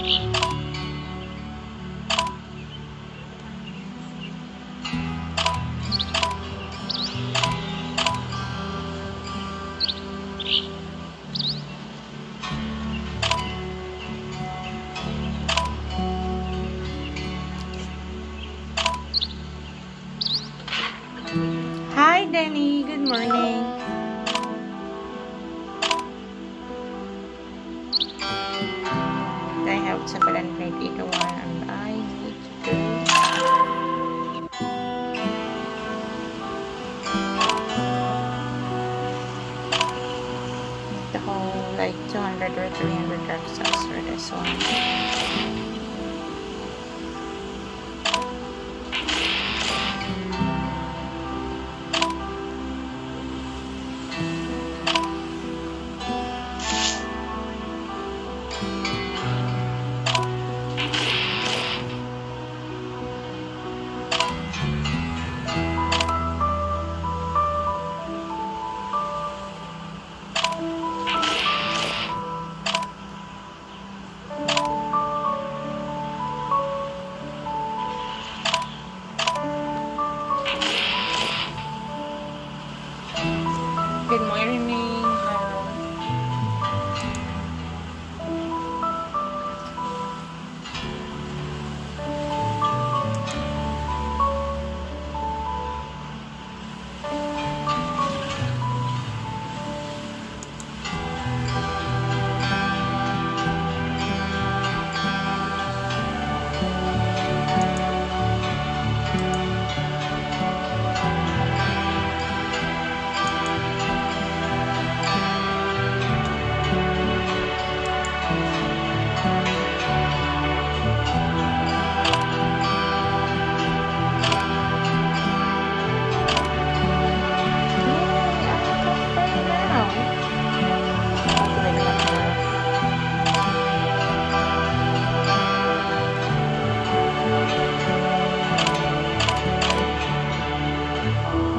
Hi, Danny. Good morning. I have 781 and I need to do the whole like 200 or 300 rucksacks for this one. Good morning.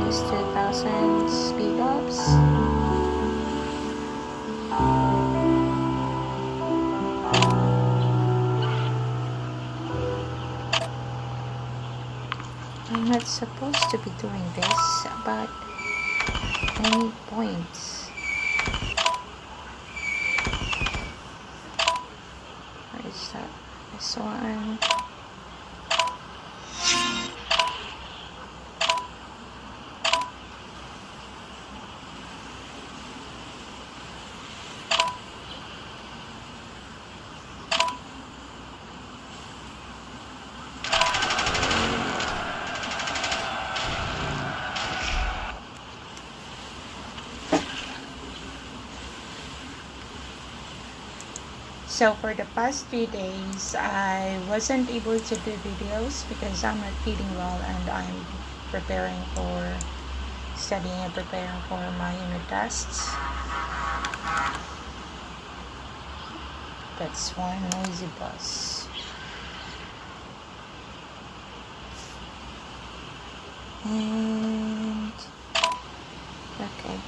These 2000 speed ups. I'm not supposed to be doing this, but I need points. What is that? This one. So for the past 3 days, I wasn't able to do videos because I'm not feeling well and I'm preparing for studying and preparing for my unit tests. That's one noisy bus. And okay.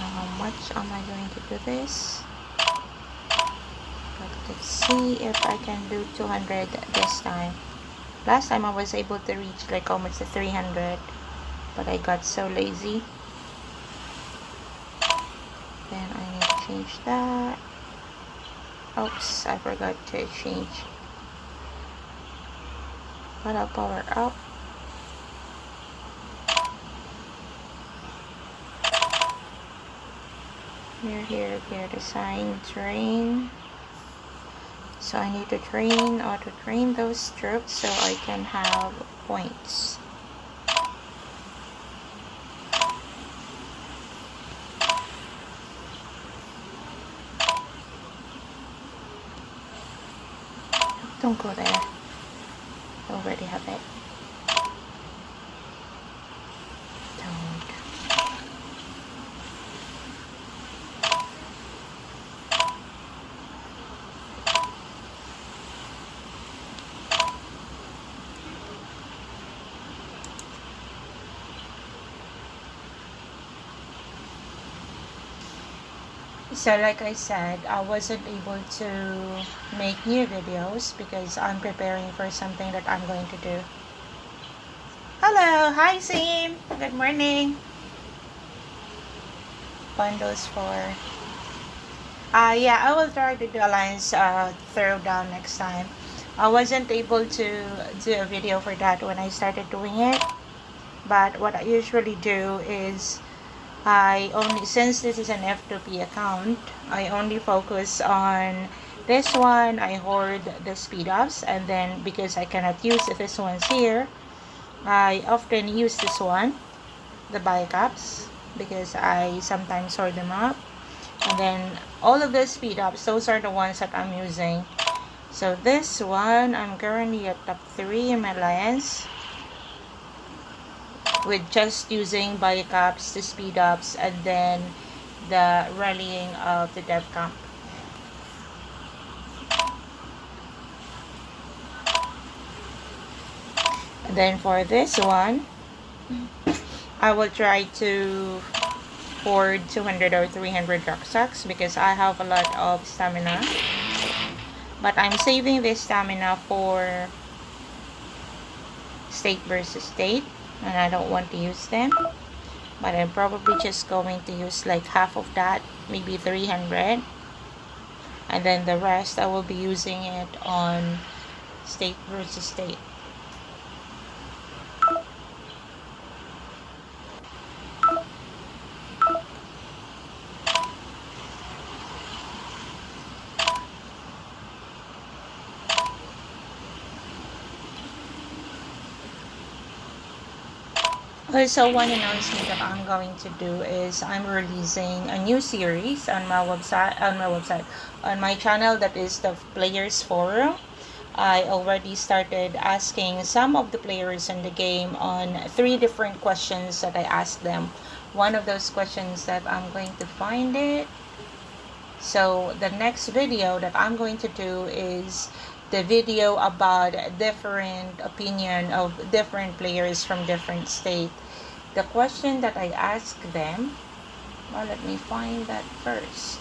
How much am I going to do this? But let's see if I can do 200 this time. Last time I was able to reach like almost 300, but I got so lazy. Then I need to change that. Oops, I forgot to change. But I'll power up. Here, the sign train. So I need to auto train those troops so I can have points. Don't go there. I already have it. So like I said, I wasn't able to make new videos because I'm preparing for something that I'm going to do. Hello, hi Sim. Good morning. Bundles for yeah, I will try to do a lines throwdown next time. I wasn't able to do a video for that when I started doing it, but what I usually do is I only, since this is an F2P account, I only focus on this one. I hoard the speed ups, and then because I cannot use this ones here, I often use this one, the backups, because I sometimes hoard them up. And then all of the speed ups, those are the ones that I'm using. So this one, I'm currently at top 3 in my alliance with just using backups, the speed ups, and then the rallying of the dev camp. And then for this one, I will try to hoard 200 or 300 rucksacks because I have a lot of stamina. But I'm saving this stamina for state versus state, and I don't want to use them. But I'm probably just going to use like half of that, maybe 300. And then the rest I will be using it on state versus state. Also, one announcement that I'm going to do is I'm releasing a new series on my channel, that is the Players Forum. I already started asking some of the players in the game on 3 different questions that I asked them. One of those questions that I'm going to find it. So the next video that I'm going to do is the video about different opinion of different players from different states. The question that I asked them, well, let me find that first.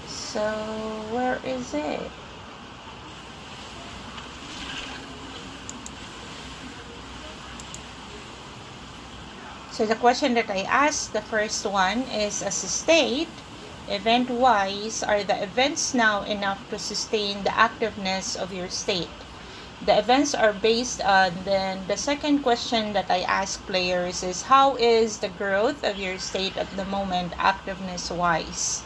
So where is it? So the question that I asked, the first one is, as a state, event-wise, are the events now enough to sustain the activeness of your state? The events are based on, then the second question that I ask players is, how is the growth of your state at the moment activeness-wise?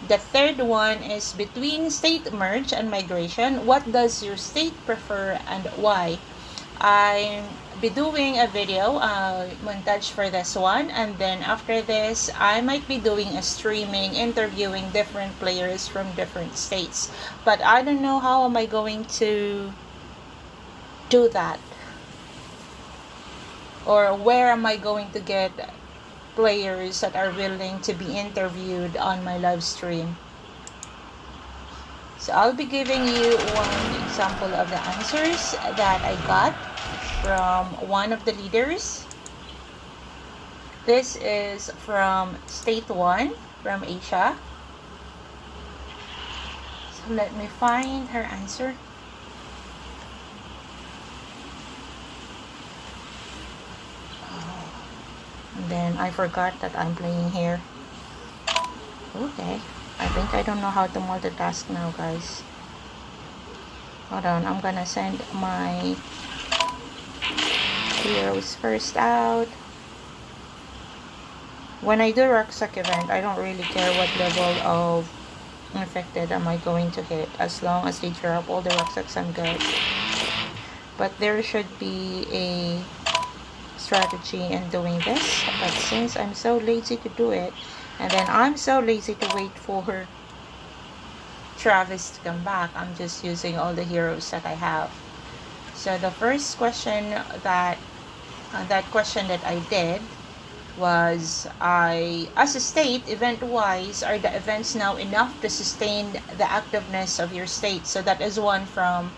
The third one is, between state merge and migration, what does your state prefer and why? I'll be doing a video montage for this one, and then after this I might be doing a streaming interviewing different players from different states, but I don't know how am I going to do that, or where am I going to get players that are willing to be interviewed on my live stream. So I'll be giving you one example of the answers that I got from one of the leaders. This is from State 1 from Asia. So let me find her answer. And then I forgot that I'm playing here. Okay, I think I don't know how to multitask now, guys. Hold on, I'm gonna send my heroes first out. When I do Rucksack event, I don't really care what level of infected am I going to hit. As long as they drop all the Rucksacks, I'm good. But there should be a strategy in doing this. But since I'm so lazy to do it, and then I'm so lazy to wait for Travis to come back, I'm just using all the heroes that I have. So the first question that I did was, as a state, event-wise, are the events now enough to sustain the activeness of your state? So that is one from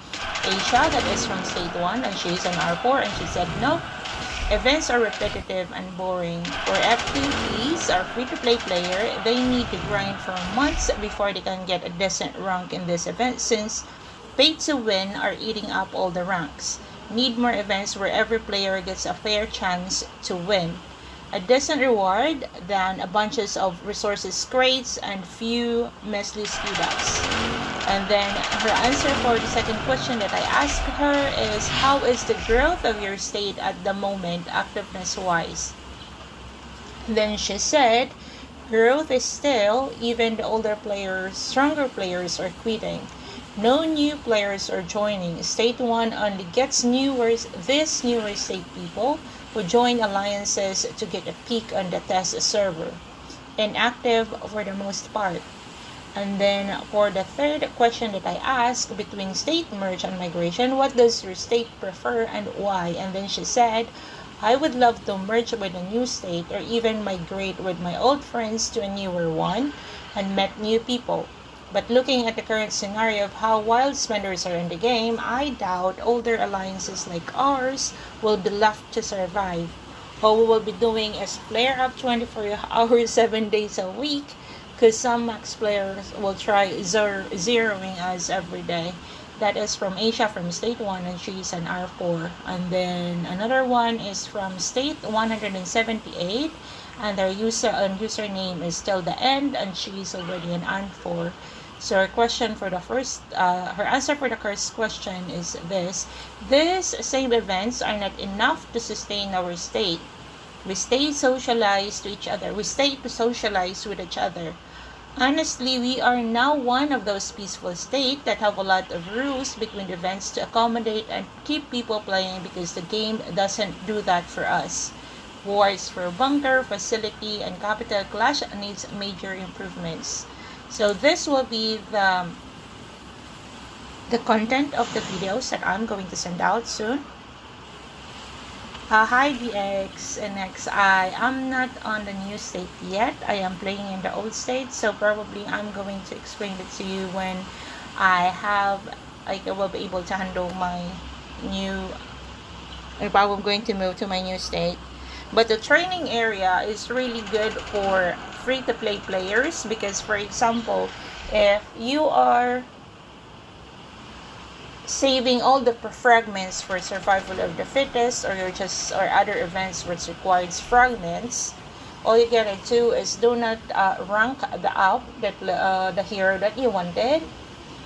Asia, that is from state 1, and she's an R4, and she said no. Events are repetitive and boring. For FPPs, our free-to-play player, they need to grind for months before they can get a decent rank in this event, since pay-to-win are eating up all the ranks. Need more events where every player gets a fair chance to win. A decent reward than a bunches of resources crates and few measly skill ups. And then her answer for the second question that I asked her is, how is the growth of your state at the moment, activeness wise? Then she said, growth is still, even the older players, stronger players are quitting. No new players are joining. State 1 only gets these newer state people who join alliances to get a peek on the test server. Inactive for the most part. And then for the third question that I asked, between state merge and migration, what does your state prefer and why? And then she said, I would love to merge with a new state or even migrate with my old friends to a newer one and met new people. But looking at the current scenario of how wild spenders are in the game, I doubt older alliances like ours will be left to survive. All we will be doing is player up 24 hours, 7 days a week, because some max players will try zeroing us every day. That is from Asia, from state 1, and she's an R4. And then another one is from state 178, and their username is still the end, and she's already an R4. So her answer for the first question is this: these same events are not enough to sustain our state. We stay to socialize with each other. Honestly, we are now one of those peaceful states that have a lot of rules between events to accommodate and keep people playing, because the game doesn't do that for us. Wars for bunker, facility, and capital clash needs major improvements. So this will be the content of the videos that I'm going to send out soon. Hi DX and X. I am not on the new state yet. I am playing in the old state, so probably I'm going to explain it to you when I will be able to handle my new, if I'm going to move to my new state. But the training area is really good for free-to-play players, because, for example, if you are saving all the fragments for survival of the fittest, or other events which requires fragments, all you gotta do is do not rank the hero that you wanted,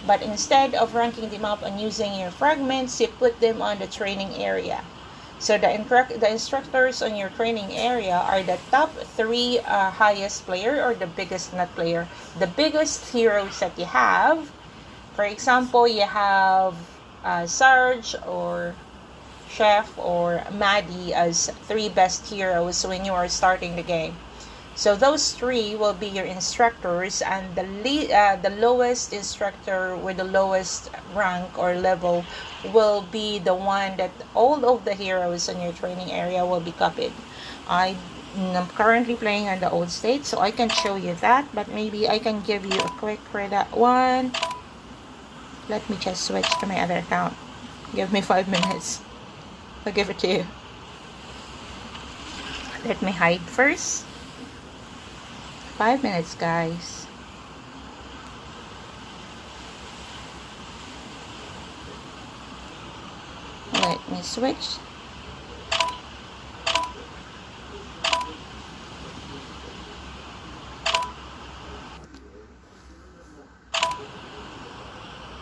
but instead of ranking them up and using your fragments, you put them on the training area. So the instructors on your training area are the top 3 highest player, or the biggest, not player, the biggest heroes that you have. For example, you have Sarge or Chef or Maddie as 3 best heroes when you are starting the game. So those 3 will be your instructors, and the lowest instructor with the lowest rank or level will be the one that all of the heroes in your training area will be copied. I'm currently playing on the old state, so I can show you that, but maybe I can give you a quick for that one. Let me just switch to my other account. Give me 5 minutes. I'll give it to you. Let me hide first. 5 minutes, guys. Let me switch.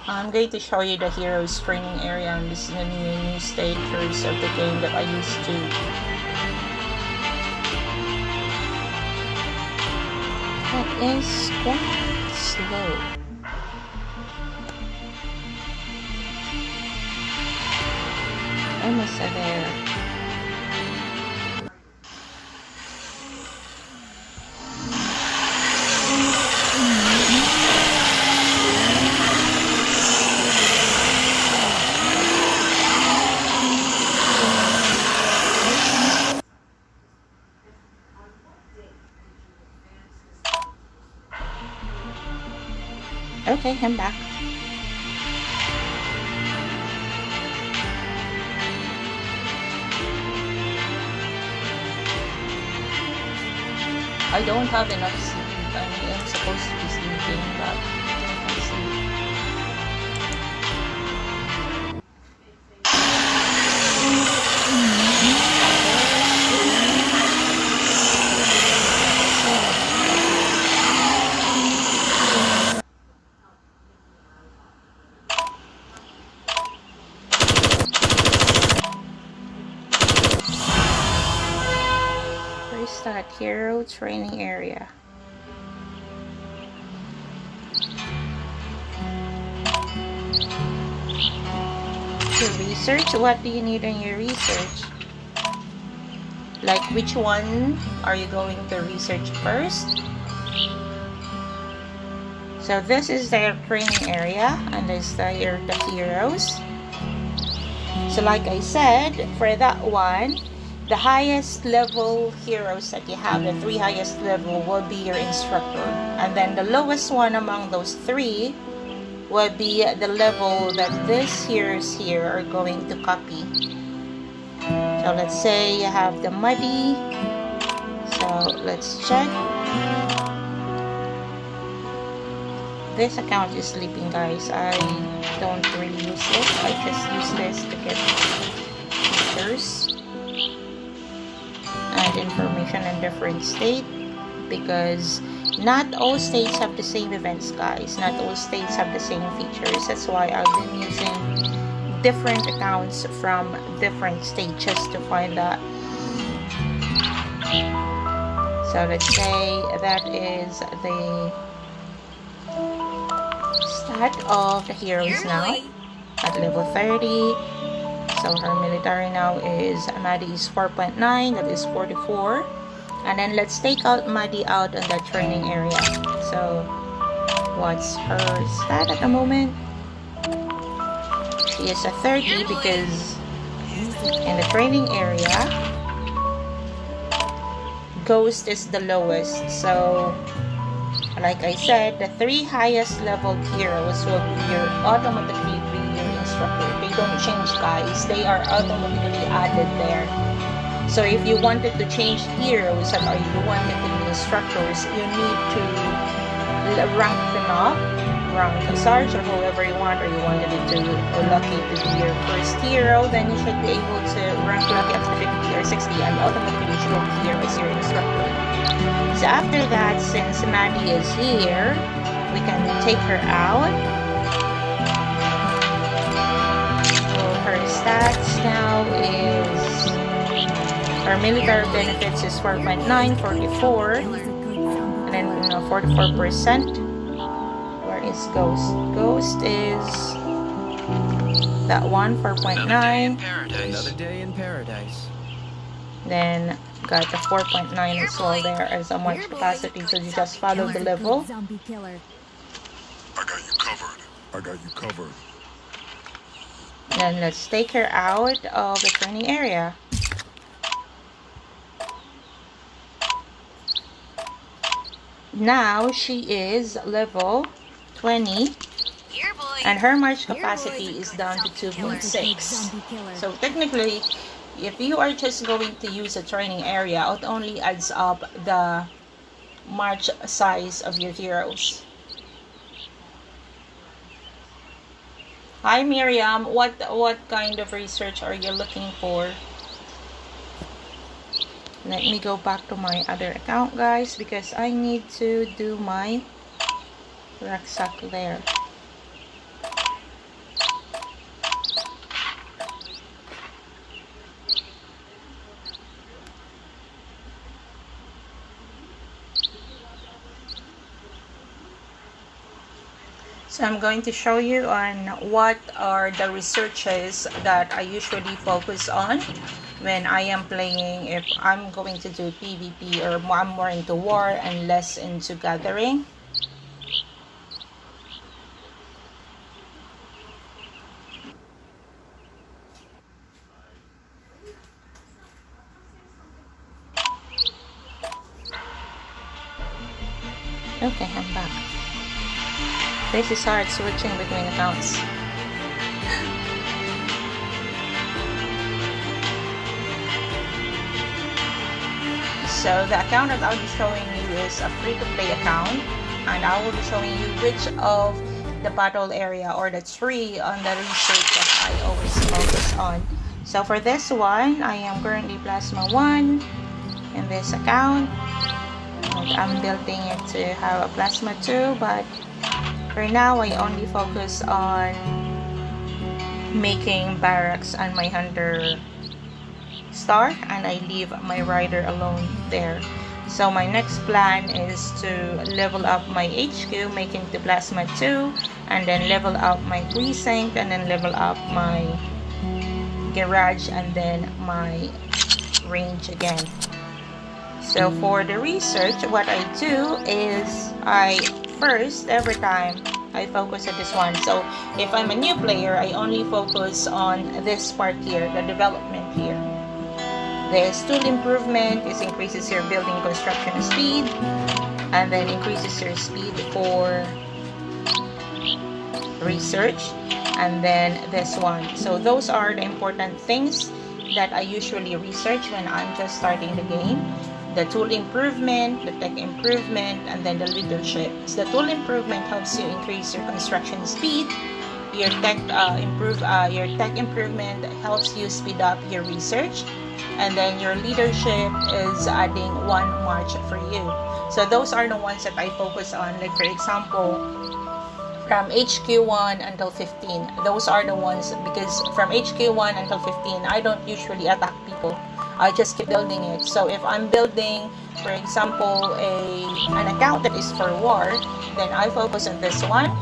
I'm going to show you the heroes training area, and this is the new state first of the game that I used to. That is quite slow. Almost there. Okay, I'm back. I don't have enough sleep. I mean, I'm supposed to be sleeping, but I can't sleep. That hero training area. To research, what do you need in your research? Like, which one are you going to research first? So this is their training area, and this is the heroes. So like I said, for that one, the highest level heroes that you have, the 3 highest level, will be your instructor. And then the lowest one among those 3 will be the level that these heroes here are going to copy. So let's say you have the muddy. So let's check. This account is sleeping, guys. I don't really use this. I just use this to get pictures and information in different states, because not all states have the same events, guys. Not all states have the same features. That's why I've been using different accounts from different states just to find that. So let's say that is the stat of the heroes now at level 30. So her military now is Maddie is 4.9, that is 44. And then let's take out Maddie out on that training area. So what's her stat at the moment? She is a 30 because in the training area, Ghost is the lowest. So like I said, the 3 highest level heroes will automatically be your instructor. They don't change, guys. They are automatically added there. So if you wanted to change heroes or you wanted to be instructors, you need to rank them up, rank Sarge or whoever you want, or you wanted it to, or Lucky to be your first hero, then you should be able to rank Lucky up to 50 or 60 and automatically show here as your instructor. So after that, since Maddie is here, we can take her out. So her stats now is, her military benefits is 4.9, 44, and then 44%. Where is Ghost? Ghost is that one, 4.9. Another day in paradise. Then got the 4.9 as well there as a march capacity, so you just follow the level. I got you covered. I got you covered. Then let's take her out of the training area. Now she is level 20 and her march capacity is down to 2.6. So technically, if you are just going to use a training area, it only adds up the march size of your heroes. Hi Miriam, what kind of research are you looking for? Let me go back to my other account, guys, because I need to do my rucksack there. So I'm going to show you on what are the researches that I usually focus on when I am playing, if I'm going to do PvP, or I'm more into war and less into gathering. Okay, I'm back. This is hard switching between accounts. So the account that I'll be showing you is a free-to-play account, and I will be showing you which of the battle area or the tree on the research that I always focus on. So for this one, I am currently Plasma 1 in this account, and I'm building it to have a Plasma 2, but for now I only focus on making barracks and my hunter star, and I leave my rider alone there. So my next plan is to level up my HQ, making the Plasma 2, and then level up my precinct, and then level up my garage, and then my range again. So for the research, what I do is every time I focus on this one. So if I'm a new player, I only focus on this part here, the development here. This tool improvement is increases your building construction speed, and then increases your speed for research, and then this one. So those are the important things that I usually research when I'm just starting the game. The tool improvement, the tech improvement, and then the leadership. So the tool improvement helps you increase your construction speed. Your tech improvement helps you speed up your research, and then your leadership is adding 1 march for you. So those are the ones that I focus on. Like for example, from HQ1 until 15, those are the ones, because from HQ1 until 15 I don't usually attack people, I just keep building it. So if I'm building, for example, an account that is for war, then I focus on this one.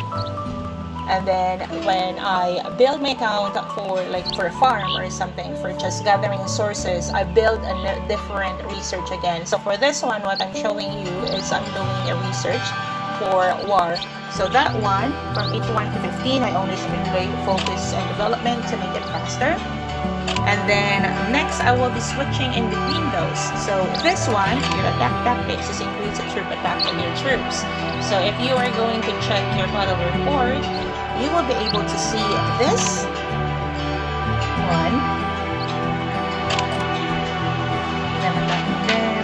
And then when I build my account for a farm or something, for just gathering sources, I build a different research again. So for this one, what I'm showing you is I'm doing a research for war. So that one, from H1 to 15, I only focus on development to make it faster. And then next, I will be switching in between those. So this one, your attack tactics, is increase the troop attack of your troops. So if you are going to check your battle report, you will be able to see this one. Then attacking them.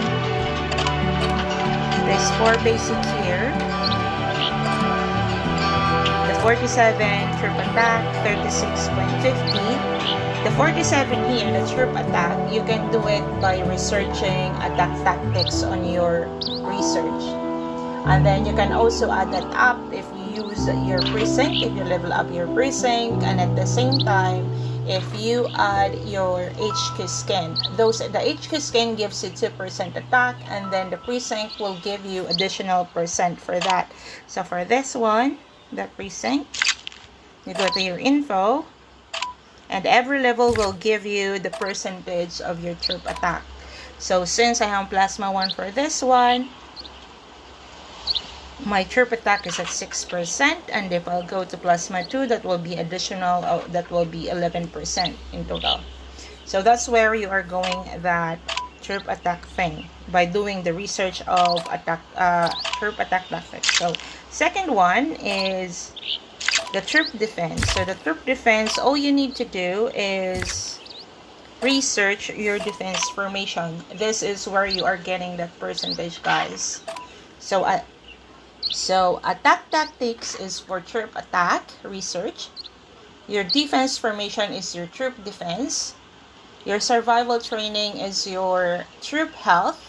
There's 4 basic here. The 47 troop attack, 36.50. The 47 here, the troop attack, you can do it by researching attack tactics on your research. And then you can also add that up if you use your precinct, if you level up your precinct, and at the same time, if you add your HQ scan. The HQ scan gives you 2% attack, and then the precinct will give you additional percent for that. So for this one, the precinct, you go to your info, and every level will give you the percentage of your troop attack. So since I have Plasma 1 for this one, my troop attack is at 6%, and if I'll go to Plasma 2, that will be additional, that will be 11% in total. So that's where you are going that troop attack thing, by doing the research of troop attack tactics. So second one is the troop defense. So the troop defense, all you need to do is research your defense formation. This is where you are getting that percentage, guys. So attack tactics is for troop attack research. Your defense formation is your troop defense. Your survival training is your troop health.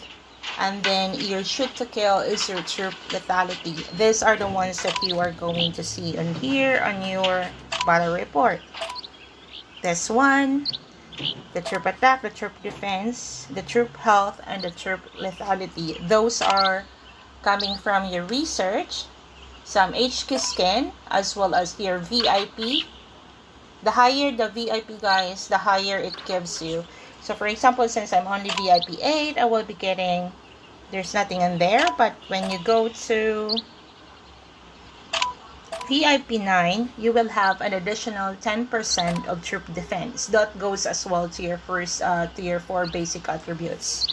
And then your shoot to kill is your troop lethality. These are the ones that you are going to see on here on your battle report. This one, the troop attack, the troop defense, the troop health, and the troop lethality. Those are coming from your research, some HQ scan, as well as your VIP. The higher the VIP, guys, the higher it gives you. So for example, since I'm only VIP 8, I will be getting, there's nothing in there, but when you go to VIP 9, you will have an additional 10% of troop defense. That goes as well to your to your 4 basic attributes.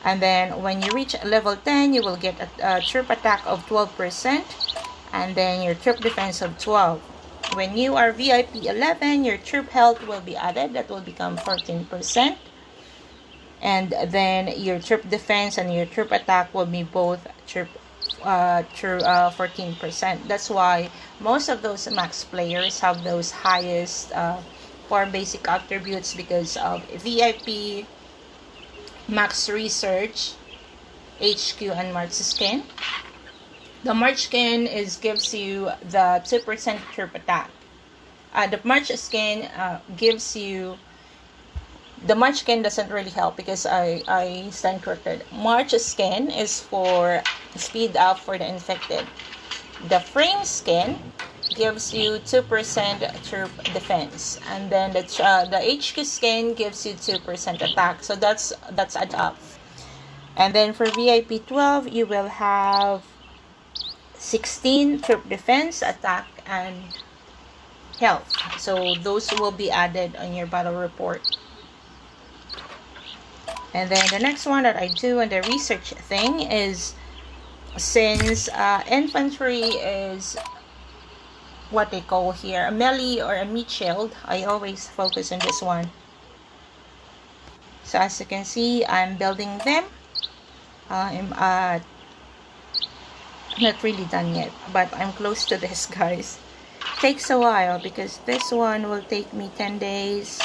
And then when you reach level 10, you will get a troop attack of 12%, and then your troop defense of 12. When you are VIP 11, your troop health will be added. That will become 14%. and then your troop defense and your troop attack will be both troop 14%. That's why most of those max players have those highest 4 basic attributes, because of VIP, max research, HQ, and March skin. The March skin gives you the 2% troop attack. The March skin gives you. The March skin doesn't really help because I stand corrected. March skin is for speed up for the infected. The frame skin gives you 2% troop defense, and then the HQ skin gives you 2% attack. So that's add up. And then for VIP 12, you will have 16 troop defense, attack, and health. So those will be added on your battle report. And then the next one that I do in the research thing is, since infantry is what they call here a melee or a meat shield, I always focus on this one. So as you can see, I'm building them. I'm not really done yet, but I'm close to this, guys. Takes a while because this one will take me 10 days.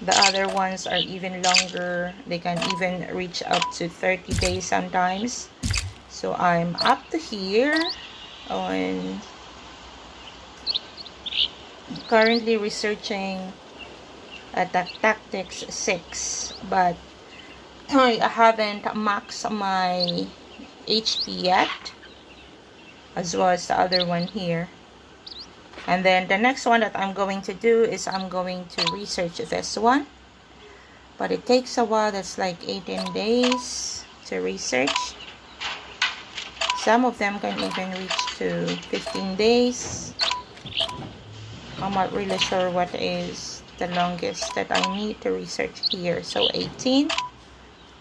The other ones are even longer. They can even reach up to 30 days sometimes. So I'm up to here on currently researching attack tactics 6, but I haven't maxed my HP yet, as well as the other one here. And then the next one that I'm going to do is I'm going to research this one, but it takes a while. That's like 18 days to research. Some of them can even reach to 15 days. I'm not really sure what is the longest that I need to research here. So 18.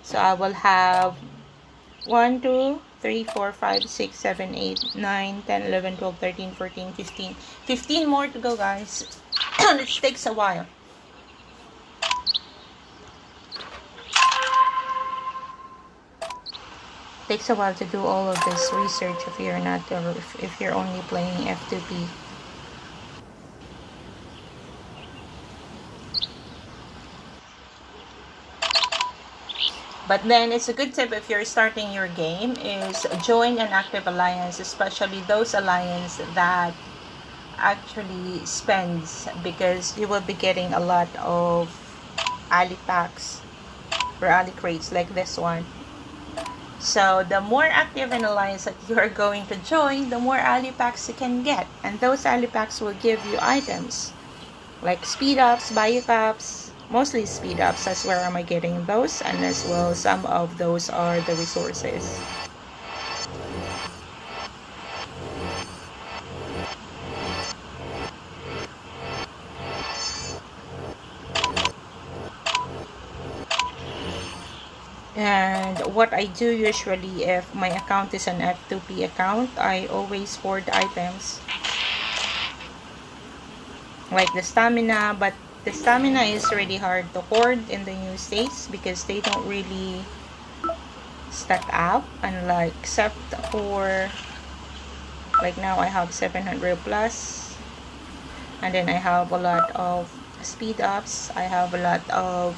So I will have 1, 2, 3, 4, 5, 6, 7, 8, 9, 10, 11, 12, 13, 14, 15. 15 more to go, guys. It takes a while. Takes a while to do all of this research if you're not, or if you're only playing F2P. But then it's a good tip if you're starting your game is join an active alliance, especially those alliance that actually spends, because you will be getting a lot of ally packs or ally crates like this one. So the more active an alliance that you are going to join, the more ally packs you can get, and those ally packs will give you items like speed ups, bio caps. Mostly speed ups, that's where am I getting those, and as well some of those are the resources. And what I do usually, if my account is an F2P account, I always hoard items like the stamina, but the stamina is really hard to hoard in the new states because they don't really stack up, unlike except for like now I have 700 plus, and then I have a lot of speed ups, I have a lot of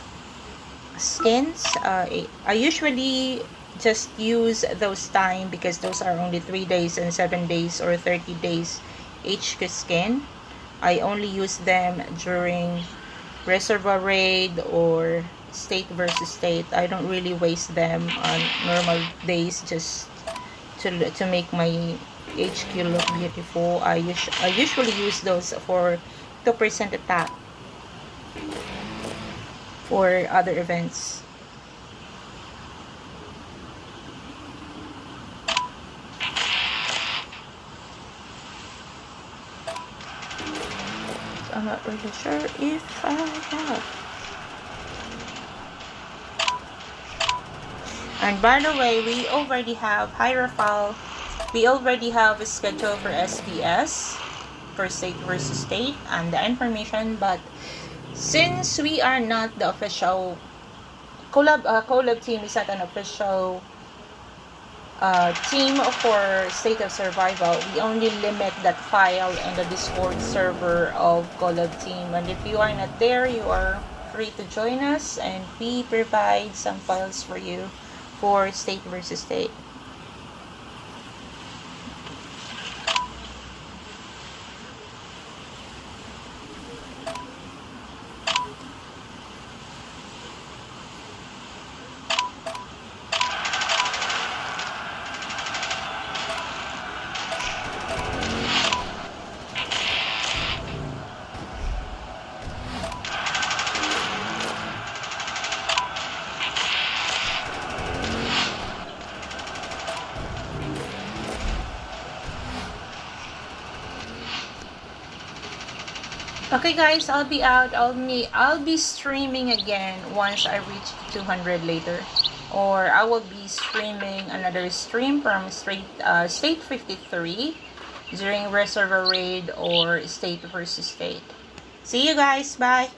skins. I usually just use those time because those are only 3 days and 7 days or 30 days HQ skin. I only use them during reservoir raid or state versus state. I don't really waste them on normal days just to make my HQ look beautiful. I usually use those for 2% attack for other events. I'm not really sure if I have. And by the way, we already have Hierophile. We already have a schedule for SBS, for state versus state, and the information. But since we are not the official collab team is not an official team for State of Survival. We only limit that file in the Discord server of collab team, and if you are not there, you are free to join us, and we provide some files for you for State versus State. Okay guys, I'll be out. I'll be streaming again once I reach 200 later, or I will be streaming another stream from State 53 during Reservoir Raid or State versus State. See you guys. Bye.